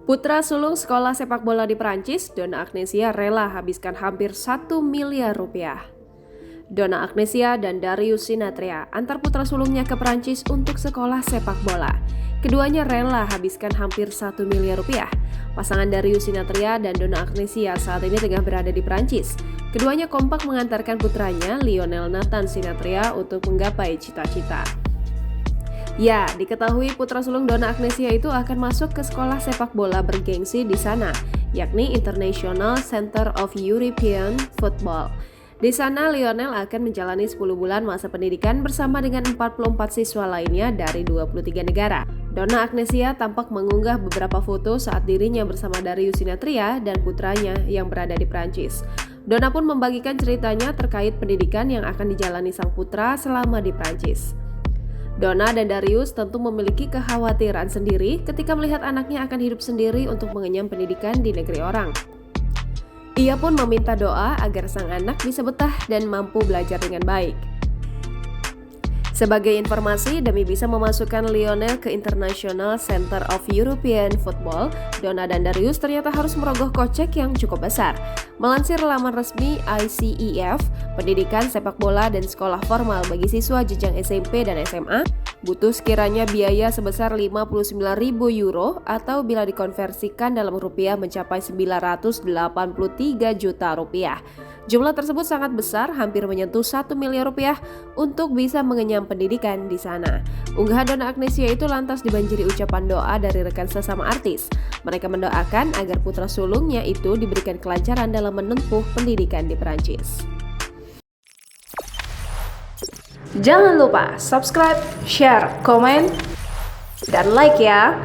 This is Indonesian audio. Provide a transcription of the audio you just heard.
Putra sulung sekolah sepak bola di Prancis, Donna Agnesia rela habiskan hampir 1 miliar rupiah. Donna Agnesia dan Darius Sinathrya antar putra sulungnya ke Prancis untuk sekolah sepak bola. Keduanya rela habiskan hampir 1 miliar rupiah. Pasangan Darius Sinathrya dan Donna Agnesia saat ini tengah berada di Prancis. Keduanya kompak mengantarkan putranya, Lionel Nathan Sinathrya, untuk menggapai cita-cita. Ya, diketahui putra sulung Donna Agnesia itu akan masuk ke sekolah sepak bola bergengsi di sana, yakni International Center of European Football. Di sana, Lionel akan menjalani 10 bulan masa pendidikan bersama dengan 44 siswa lainnya dari 23 negara. Donna Agnesia tampak mengunggah beberapa foto saat dirinya bersama Darius Sinathrya dan putranya yang berada di Prancis. Donna pun membagikan ceritanya terkait pendidikan yang akan dijalani sang putra selama di Prancis. Donna dan Darius tentu memiliki kekhawatiran sendiri ketika melihat anaknya akan hidup sendiri untuk mengenyam pendidikan di negeri orang. Ia pun meminta doa agar sang anak bisa betah dan mampu belajar dengan baik. Sebagai informasi, demi bisa memasukkan Lionel ke International Center of European Football, Donna dan Darius ternyata harus merogoh kocek yang cukup besar. Melansir laman resmi ICEF, pendidikan sepak bola dan sekolah formal bagi siswa jenjang SMP dan SMA butuh sekiranya biaya sebesar 59.000 euro atau bila dikonversikan dalam rupiah mencapai 983 juta rupiah. Jumlah tersebut sangat besar, hampir menyentuh 1 miliar rupiah untuk bisa mengenyam pendidikan di sana. Unggahan Donna Agnesia itu lantas dibanjiri ucapan doa dari rekan sesama artis. Mereka mendoakan agar putra sulungnya itu diberikan kelancaran dalam menempuh pendidikan di Perancis. Jangan lupa subscribe, share, komen, dan like ya!